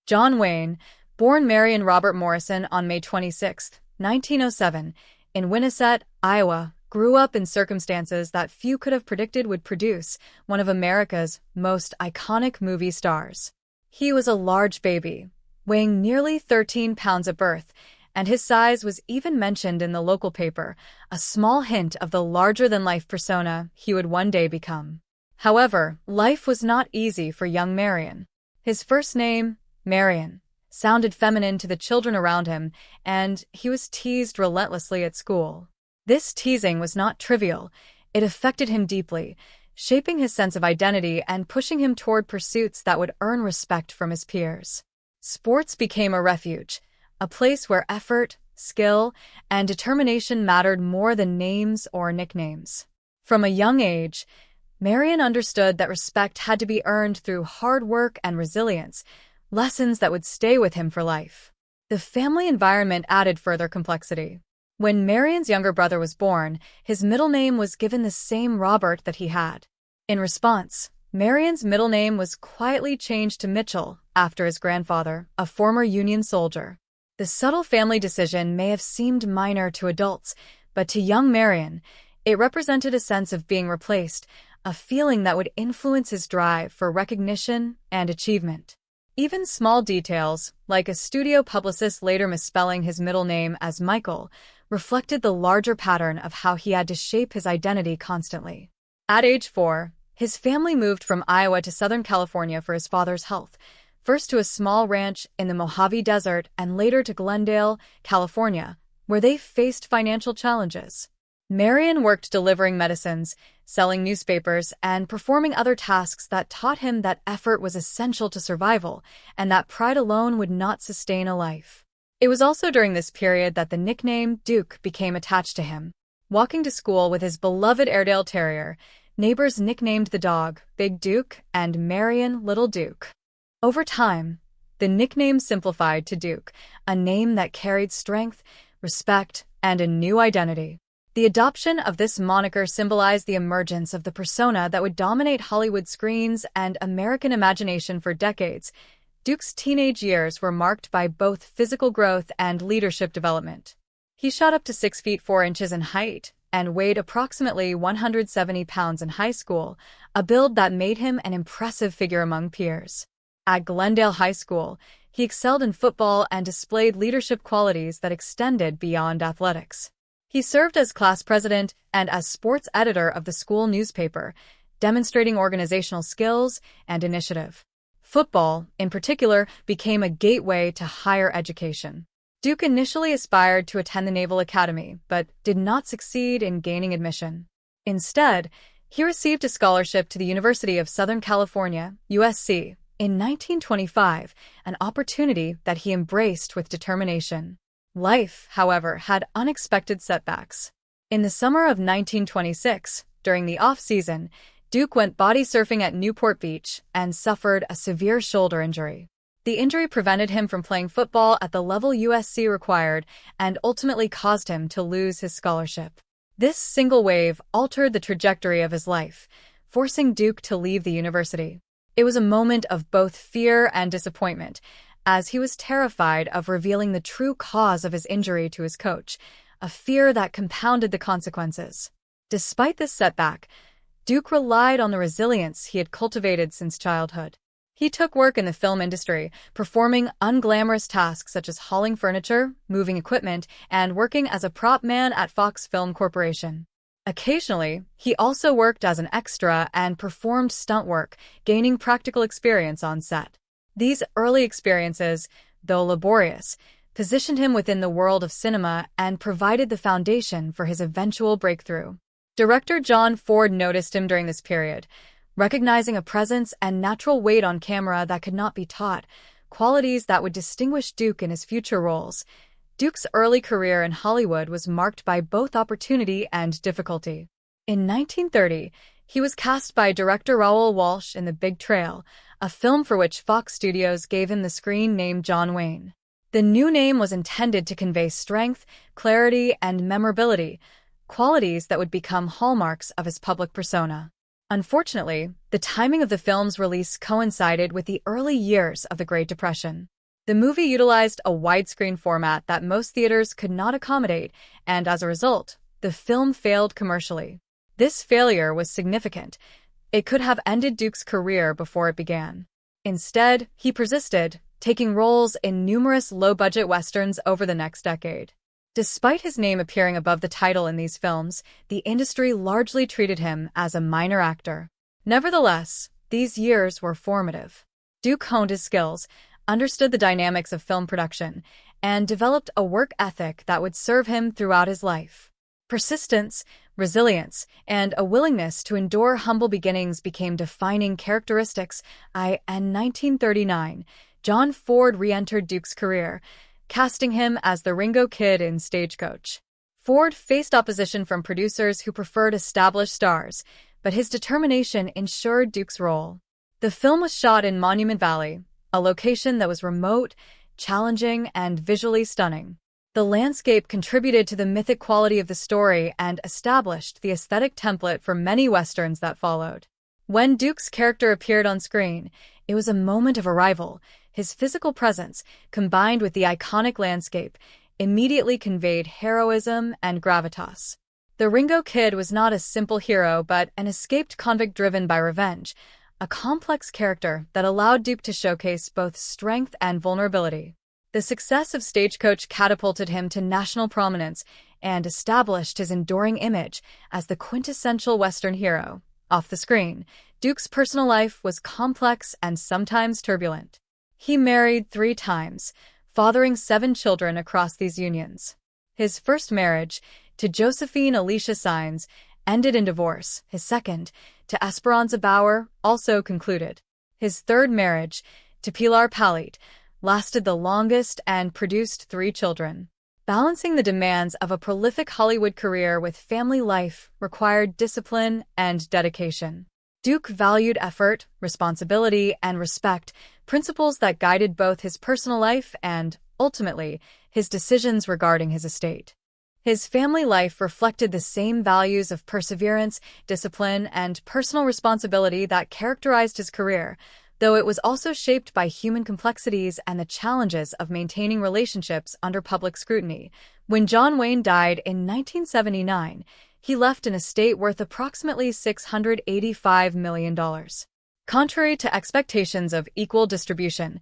John Wayne, born Marion Robert Morrison on May 26, 1907, in Winnisett, Iowa, grew up in circumstances that few could have predicted would produce one of America's most iconic movie stars. He was a large baby, weighing nearly 13 pounds at birth, and his size was even mentioned in the local paper, a small hint of the larger-than-life persona he would one day become. However, life was not easy for young Marion. His first name, Marion, sounded feminine to the children around him, and he was teased relentlessly at school. This teasing was not trivial. It affected him deeply, shaping his sense of identity and pushing him toward pursuits that would earn respect from his peers. Sports became a refuge, a place where effort, skill, and determination mattered more than names or nicknames. From a young age, Marion understood that respect had to be earned through hard work and resilience, lessons that would stay with him for life. The family environment added further complexity. When Marion's younger brother was born, his middle name was given the same Robert that he had. In response, Marion's middle name was quietly changed to Mitchell after his grandfather, a former Union soldier. The subtle family decision may have seemed minor to adults, but to young Marion, it represented a sense of being replaced, a feeling that would influence his drive for recognition and achievement. Even small details, like a studio publicist later misspelling his middle name as Michael, reflected the larger pattern of how he had to shape his identity constantly. At age 4, his family moved from Iowa to Southern California for his father's health, first to a small ranch in the Mojave Desert and later to Glendale, California, where they faced financial challenges. Marion worked delivering medicines, selling newspapers, and performing other tasks that taught him that effort was essential to survival and that pride alone would not sustain a life. It was also during this period that the nickname Duke became attached to him. Walking to school with his beloved Airedale Terrier, neighbors nicknamed the dog Big Duke and Marion Little Duke. Over time, the nickname simplified to Duke, a name that carried strength, respect, and a new identity. The adoption of this moniker symbolized the emergence of the persona that would dominate Hollywood screens and American imagination for decades. Duke's teenage years were marked by both physical growth and leadership development. He shot up to 6 feet 4 inches in height and weighed approximately 170 pounds in high school, a build that made him an impressive figure among peers. At Glendale High School, he excelled in football and displayed leadership qualities that extended beyond athletics. He served as class president and as sports editor of the school newspaper, demonstrating organizational skills and initiative. Football, in particular, became a gateway to higher education. Duke initially aspired to attend the Naval Academy, but did not succeed in gaining admission. Instead, he received a scholarship to the University of Southern California, USC, in 1925, an opportunity that he embraced with determination. Life, however, had unexpected setbacks. In the summer of 1926, during the off-season, Duke went body surfing at Newport Beach and suffered a severe shoulder injury. The injury prevented him from playing football at the level USC required and ultimately caused him to lose his scholarship. This single wave altered the trajectory of his life, forcing Duke to leave the university. It was a moment of both fear and disappointment, as he was terrified of revealing the true cause of his injury to his coach, a fear that compounded the consequences. Despite this setback, Duke relied on the resilience he had cultivated since childhood. He took work in the film industry, performing unglamorous tasks such as hauling furniture, moving equipment, and working as a prop man at Fox Film Corporation. Occasionally, he also worked as an extra and performed stunt work, gaining practical experience on set. These early experiences, though laborious, positioned him within the world of cinema and provided the foundation for his eventual breakthrough. Director John Ford noticed him during this period, recognizing a presence and natural weight on camera that could not be taught, qualities that would distinguish Duke in his future roles. Duke's early career in Hollywood was marked by both opportunity and difficulty. In 1930, he was cast by director Raoul Walsh in The Big Trail, a film for which Fox Studios gave him the screen name John Wayne. The new name was intended to convey strength, clarity, and memorability, qualities that would become hallmarks of his public persona. Unfortunately, the timing of the film's release coincided with the early years of the Great Depression. The movie utilized a widescreen format that most theaters could not accommodate, and as a result, the film failed commercially. This failure was significant. It could have ended Duke's career before it began. Instead, he persisted, taking roles in numerous low-budget westerns over the next decade. Despite his name appearing above the title in these films, the industry largely treated him as a minor actor. Nevertheless, these years were formative. Duke honed his skills, understood the dynamics of film production, and developed a work ethic that would serve him throughout his life. Persistence, resilience, and a willingness to endure humble beginnings became defining characteristics. In 1939, John Ford re-entered Duke's career, casting him as the Ringo Kid in Stagecoach. Ford faced opposition from producers who preferred established stars, but his determination ensured Duke's role. The film was shot in Monument Valley, a location that was remote, challenging, and visually stunning. The landscape contributed to the mythic quality of the story and established the aesthetic template for many westerns that followed. When Duke's character appeared on screen, it was a moment of arrival. His physical presence, combined with the iconic landscape, immediately conveyed heroism and gravitas. The Ringo Kid was not a simple hero but an escaped convict driven by revenge, a complex character that allowed Duke to showcase both strength and vulnerability. The success of Stagecoach catapulted him to national prominence and established his enduring image as the quintessential Western hero. Off the screen, Duke's personal life was complex and sometimes turbulent. He married 3 times, fathering 7 children across these unions. His first marriage, to Josephine Alicia Sines, ended in divorce. His second, to Esperanza Bauer, also concluded. His third marriage, to Pilar Palit, lasted the longest and produced 3 children. Balancing the demands of a prolific Hollywood career with family life required discipline and dedication. Duke valued effort, responsibility, and respect, principles that guided both his personal life and, ultimately, his decisions regarding his estate. His family life reflected the same values of perseverance, discipline, and personal responsibility that characterized his career, though it was also shaped by human complexities and the challenges of maintaining relationships under public scrutiny. When John Wayne died in 1979, he left an estate worth approximately $685 million. Contrary to expectations of equal distribution,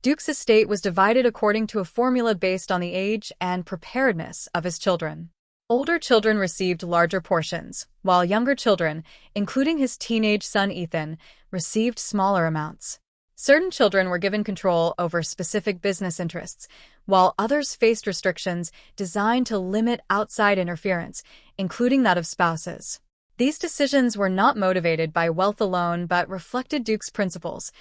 Duke's estate was divided according to a formula based on the age and preparedness of his children. Older children received larger portions, while younger children, including his teenage son Ethan, received smaller amounts. Certain children were given control over specific business interests, while others faced restrictions designed to limit outside interference, including that of spouses. These decisions were not motivated by wealth alone but reflected Duke's principles.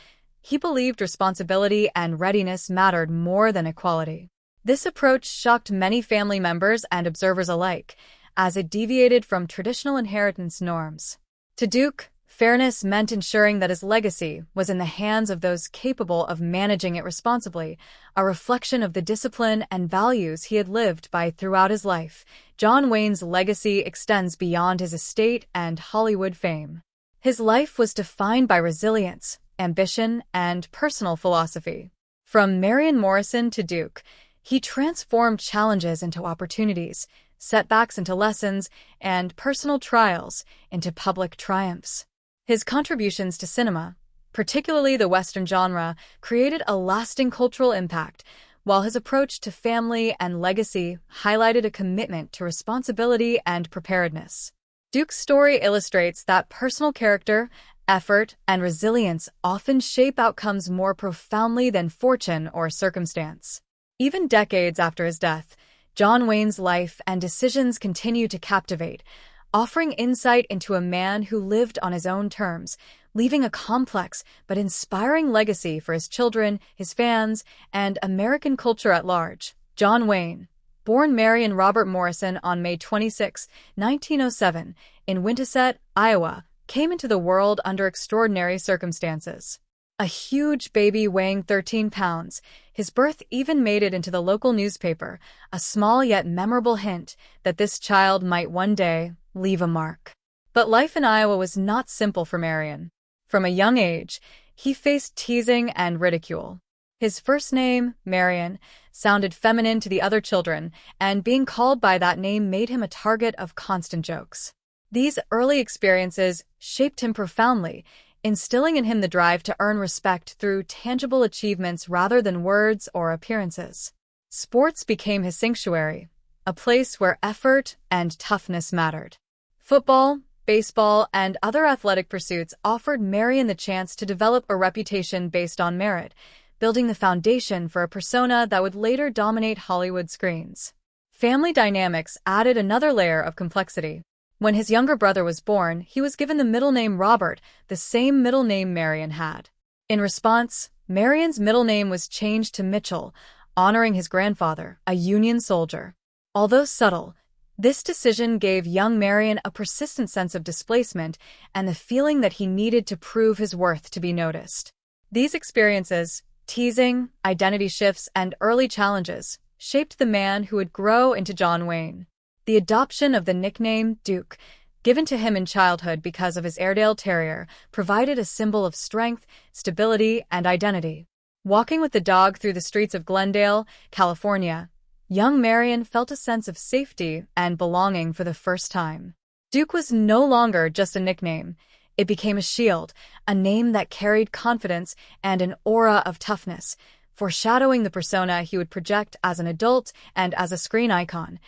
He believed responsibility and readiness mattered more than equality. This approach shocked many family members and observers alike, as it deviated from traditional inheritance norms. To Duke, fairness meant ensuring that his legacy was in the hands of those capable of managing it responsibly, a reflection of the discipline and values he had lived by throughout his life. John Wayne's legacy extends beyond his estate and Hollywood fame. His life was defined by resilience, ambition, and personal philosophy. From Marion Morrison to Duke, he transformed challenges into opportunities, setbacks into lessons, and personal trials into public triumphs. His contributions to cinema, particularly the Western genre, created a lasting cultural impact, while his approach to family and legacy highlighted a commitment to responsibility and preparedness. Duke's story illustrates that personal character, effort, and resilience often shape outcomes more profoundly than fortune or circumstance. Even decades after his death, John Wayne's life and decisions continue to captivate, offering insight into a man who lived on his own terms, leaving a complex but inspiring legacy for his children, his fans, and American culture at large. John Wayne, born Marion Robert Morrison on May 26, 1907, in Winterset, Iowa, came into the world under extraordinary circumstances. A huge baby weighing 13 pounds, his birth even made it into the local newspaper, a small yet memorable hint that this child might one day leave a mark. But life in Iowa was not simple for Marion. From a young age, he faced teasing and ridicule. His first name, Marion, sounded feminine to the other children, and being called by that name made him a target of constant jokes. These early experiences shaped him profoundly, instilling in him the drive to earn respect through tangible achievements rather than words or appearances. Sports became his sanctuary, a place where effort and toughness mattered. Football, baseball, and other athletic pursuits offered Marion the chance to develop a reputation based on merit, building the foundation for a persona that would later dominate Hollywood screens. Family dynamics added another layer of complexity. When his younger brother was born, he was given the middle name Robert, the same middle name Marion had. In response, Marion's middle name was changed to Mitchell, honoring his grandfather, a Union soldier. Although subtle, this decision gave young Marion a persistent sense of displacement and the feeling that he needed to prove his worth to be noticed. These experiences, teasing, identity shifts, and early challenges, shaped the man who would grow into John Wayne. The adoption of the nickname Duke, given to him in childhood because of his Airedale Terrier, provided a symbol of strength, stability, and identity. Walking with the dog through the streets of Glendale, California, young Marion felt a sense of safety and belonging for the first time. Duke was no longer just a nickname. It became a shield, a name that carried confidence and an aura of toughness, foreshadowing the persona he would project as an adult and as a screen icon.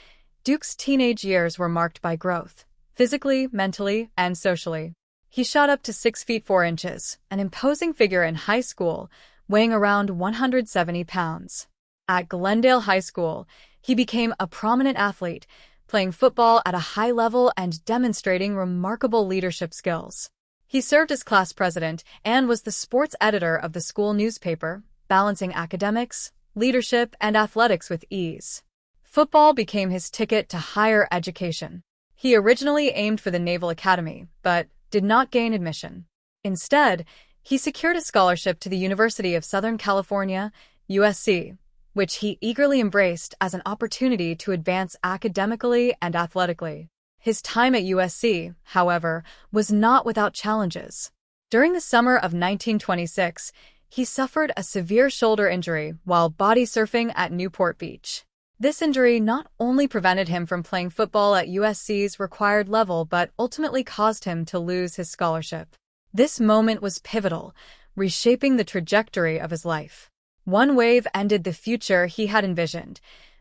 Duke's teenage years were marked by growth, physically, mentally, and socially. He shot up to 6 feet 4 inches, an imposing figure in high school, weighing around 170 pounds. At Glendale High School, he became a prominent athlete, playing football at a high level and demonstrating remarkable leadership skills. He served as class president and was the sports editor of the school newspaper, balancing academics, leadership, and athletics with ease. Football became his ticket to higher education. He originally aimed for the Naval Academy, but did not gain admission. Instead, he secured a scholarship to the University of Southern California, USC, which he eagerly embraced as an opportunity to advance academically and athletically. His time at USC, however, was not without challenges. During the summer of 1926, he suffered a severe shoulder injury while body surfing at Newport Beach. This injury not only prevented him from playing football at USC's required level but ultimately caused him to lose his scholarship. This moment was pivotal, reshaping the trajectory of his life. One wave ended the future he had envisioned,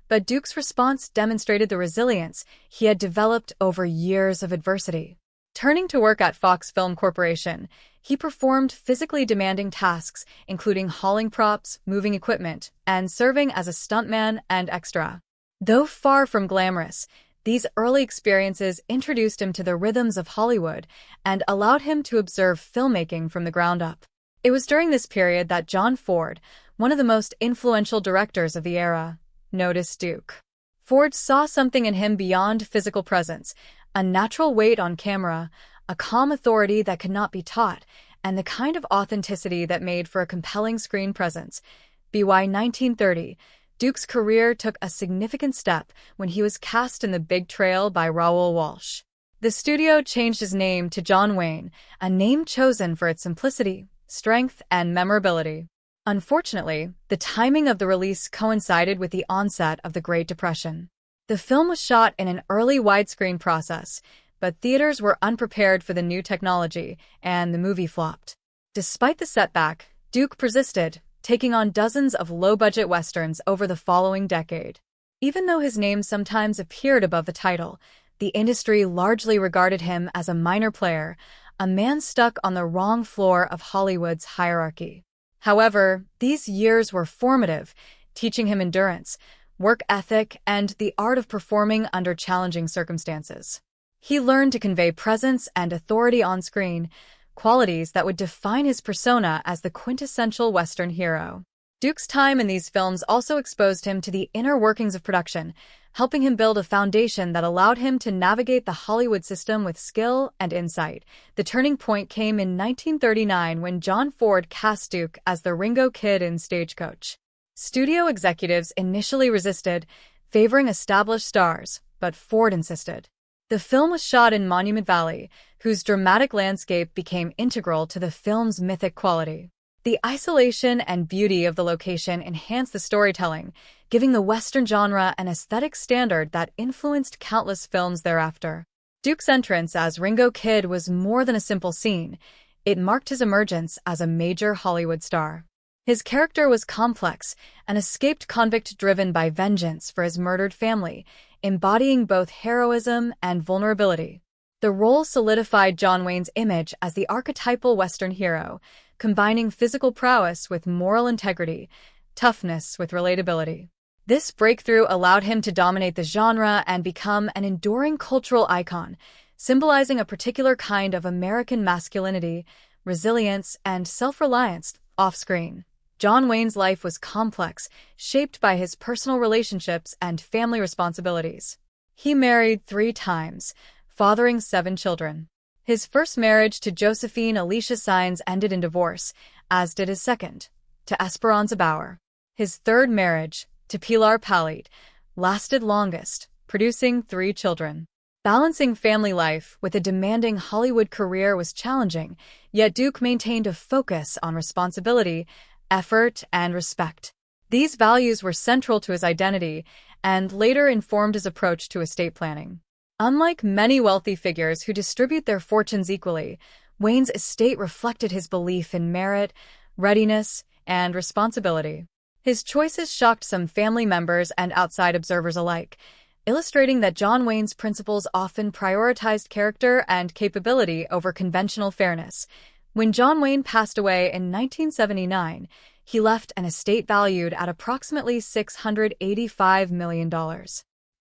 but Duke's response demonstrated the resilience he had developed over years of adversity. Turning to work at Fox Film Corporation, he performed physically demanding tasks, including hauling props, moving equipment, and serving as a stuntman and extra. Though far from glamorous, these early experiences introduced him to the rhythms of Hollywood and allowed him to observe filmmaking from the ground up. It was during this period that John Ford, one of the most influential directors of the era, noticed Duke. Ford saw something in him beyond physical presence, a natural weight on camera, a calm authority that could not be taught, and the kind of authenticity that made for a compelling screen presence. By 1930, Duke's career took a significant step when he was cast in The Big Trail by Raoul Walsh. The studio changed his name to John Wayne, a name chosen for its simplicity, strength, and memorability. Unfortunately, the timing of the release coincided with the onset of the Great Depression. The film was shot in an early widescreen process, but theaters were unprepared for the new technology, and the movie flopped. Despite the setback, Duke persisted, taking on dozens of low-budget westerns over the following decade. Even though his name sometimes appeared above the title, the industry largely regarded him as a minor player, a man stuck on the wrong floor of Hollywood's hierarchy. However, these years were formative, teaching him endurance, work ethic, and the art of performing under challenging circumstances. He learned to convey presence and authority on screen, qualities that would define his persona as the quintessential Western hero. Duke's time in these films also exposed him to the inner workings of production, helping him build a foundation that allowed him to navigate the Hollywood system with skill and insight. The turning point came in 1939 when John Ford cast Duke as the Ringo Kid in Stagecoach. Studio executives initially resisted, favoring established stars, but Ford insisted. The film was shot in Monument Valley, whose dramatic landscape became integral to the film's mythic quality. The isolation and beauty of the location enhanced the storytelling, giving the Western genre an aesthetic standard that influenced countless films thereafter. Duke's entrance as Ringo Kid was more than a simple scene. It marked his emergence as a major Hollywood star. His character was complex, an escaped convict driven by vengeance for his murdered family, embodying both heroism and vulnerability. The role solidified John Wayne's image as the archetypal Western hero, combining physical prowess with moral integrity, toughness with relatability. This breakthrough allowed him to dominate the genre and become an enduring cultural icon, symbolizing a particular kind of American masculinity, resilience, and self-reliance off-screen. John Wayne's life was complex, shaped by his personal relationships and family responsibilities. He married 3 times, fathering 7 children. His first marriage to Josephine Alicia Sines ended in divorce, as did his second, to Esperanza Bauer. His third marriage, to Pilar Palit, lasted longest, producing 3 children. Balancing family life with a demanding Hollywood career was challenging, yet Duke maintained a focus on responsibility, effort, and respect. These values were central to his identity and later informed his approach to estate planning. Unlike many wealthy figures who distribute their fortunes equally, Wayne's estate reflected his belief in merit, readiness, and responsibility. His choices shocked some family members and outside observers alike, illustrating that John Wayne's principles often prioritized character and capability over conventional fairness. When John Wayne passed away in 1979, he left an estate valued at approximately $685 million.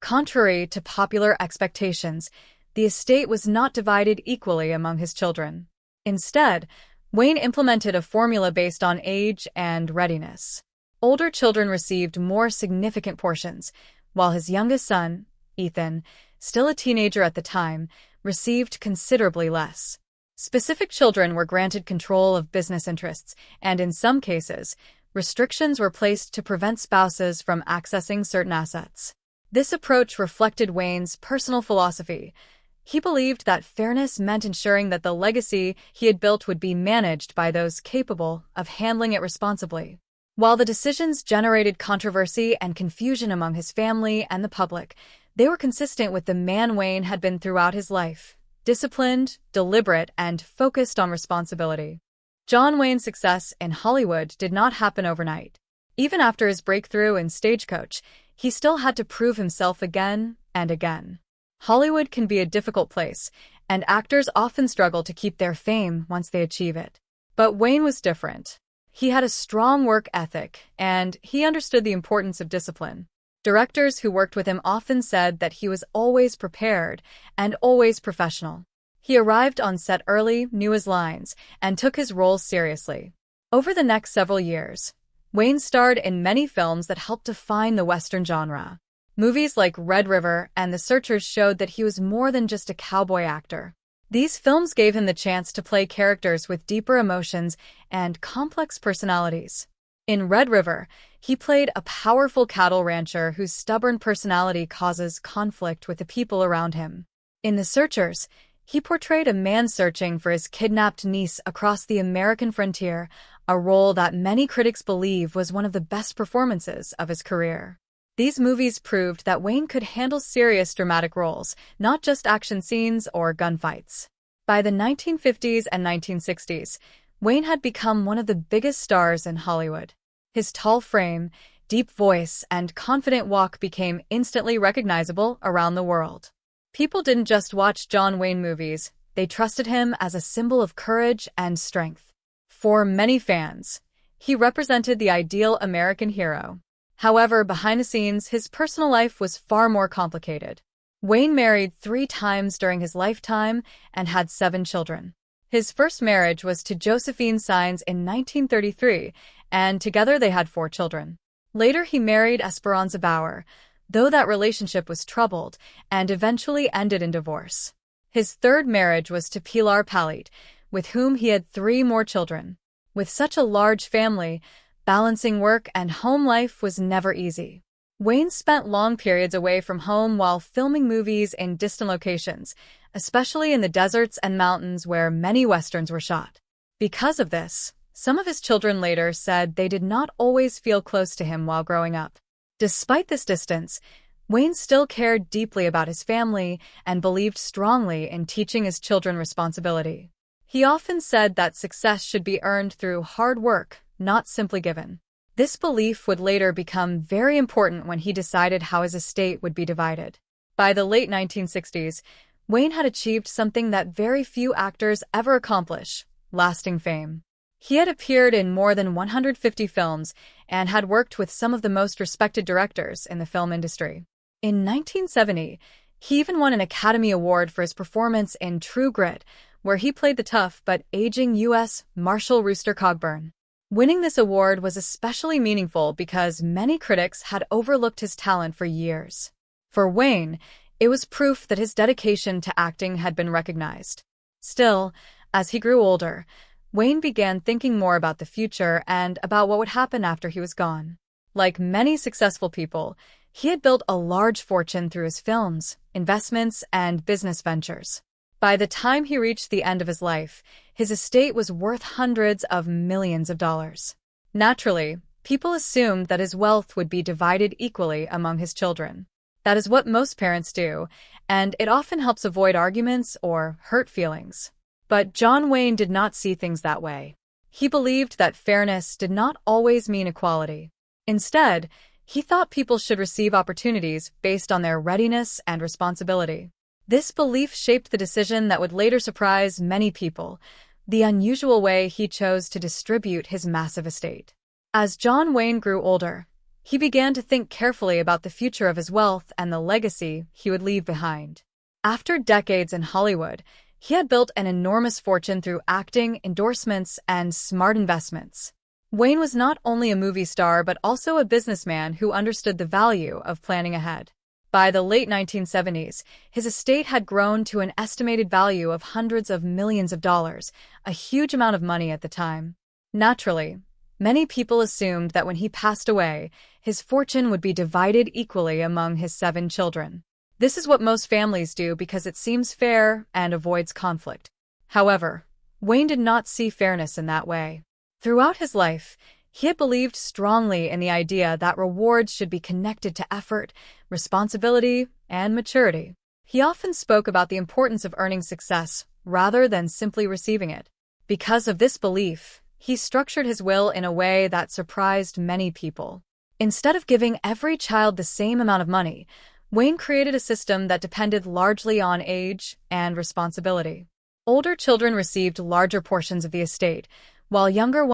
Contrary to popular expectations, the estate was not divided equally among his children. Instead, Wayne implemented a formula based on age and readiness. Older children received more significant portions, while his youngest son, Ethan, still a teenager at the time, received considerably less. Specific children were granted control of business interests, and in some cases, restrictions were placed to prevent spouses from accessing certain assets. This approach reflected Wayne's personal philosophy. He believed that fairness meant ensuring that the legacy he had built would be managed by those capable of handling it responsibly. While the decisions generated controversy and confusion among his family and the public, they were consistent with the man Wayne had been throughout his life: disciplined, deliberate, and focused on responsibility. John Wayne's success in Hollywood did not happen overnight. Even after his breakthrough in Stagecoach, he still had to prove himself again and again. Hollywood can be a difficult place, and actors often struggle to keep their fame once they achieve it. But Wayne was different. He had a strong work ethic, and he understood the importance of discipline. Directors who worked with him often said that he was always prepared and always professional. He arrived on set early, knew his lines, and took his roles seriously. Over the next several years, Wayne starred in many films that helped define the Western genre. Movies like Red River and The Searchers showed that he was more than just a cowboy actor. These films gave him the chance to play characters with deeper emotions and complex personalities. In Red River, he played a powerful cattle rancher whose stubborn personality causes conflict with the people around him. In The Searchers, he portrayed a man searching for his kidnapped niece across the American frontier, a role that many critics believe was one of the best performances of his career. These movies proved that Wayne could handle serious dramatic roles, not just action scenes or gunfights. By the 1950s and 1960s, Wayne had become one of the biggest stars in Hollywood. His tall frame, deep voice, and confident walk became instantly recognizable around the world. People didn't just watch John Wayne movies, they trusted him as a symbol of courage and strength. For many fans, he represented the ideal American hero. However, behind the scenes, his personal life was far more complicated. Wayne married 3 times during his lifetime and had 7 children. His first marriage was to Josephine Sines in 1933, and together they had 4 children. Later, he married Esperanza Bauer, though that relationship was troubled and eventually ended in divorce. His third marriage was to Pilar Palit, with whom he had 3 more children. With such a large family, balancing work and home life was never easy. Wayne spent long periods away from home while filming movies in distant locations, especially in the deserts and mountains where many westerns were shot. Because of this, Some of his children later said they did not always feel close to him while growing up. Despite this distance, Wayne still cared deeply about his family and believed strongly in teaching his children responsibility. He often said that success should be earned through hard work, not simply given. This belief would later become very important when he decided how his estate would be divided. By the late 1960s, Wayne had achieved something that very few actors ever accomplish: lasting fame. He had appeared in more than 150 films and had worked with some of the most respected directors in the film industry. In 1970, he even won an Academy Award for his performance in True Grit, where he played the tough but aging U.S. Marshal Rooster Cogburn. Winning this award was especially meaningful because many critics had overlooked his talent for years. For Wayne, it was proof that his dedication to acting had been recognized. Still, as he grew older, Wayne began thinking more about the future and about what would happen after he was gone. Like many successful people, he had built a large fortune through his films, investments, and business ventures. By the time he reached the end of his life, his estate was worth hundreds of millions of dollars. Naturally, people assumed that his wealth would be divided equally among his children. That is what most parents do, and it often helps avoid arguments or hurt feelings. But John Wayne did not see things that way. He believed that fairness did not always mean equality. Instead, he thought people should receive opportunities based on their readiness and responsibility. This belief shaped the decision that would later surprise many people: the unusual way he chose to distribute his massive estate. As John Wayne grew older, he began to think carefully about the future of his wealth and the legacy he would leave behind. After decades in Hollywood, he had built an enormous fortune through acting, endorsements, and smart investments. Wayne was not only a movie star but also a businessman who understood the value of planning ahead. By the late 1970s, his estate had grown to an estimated value of hundreds of millions of dollars, a huge amount of money at the time. Naturally, many people assumed that when he passed away, his fortune would be divided equally among his 7 children. This is what most families do because it seems fair and avoids conflict. However, Wayne did not see fairness in that way. Throughout his life, he had believed strongly in the idea that rewards should be connected to effort, responsibility, and maturity. He often spoke about the importance of earning success rather than simply receiving it. Because of this belief, he structured his will in a way that surprised many people. Instead of giving every child the same amount of money, Wayne created a system that depended largely on age and responsibility. Older children received larger portions of the estate, while younger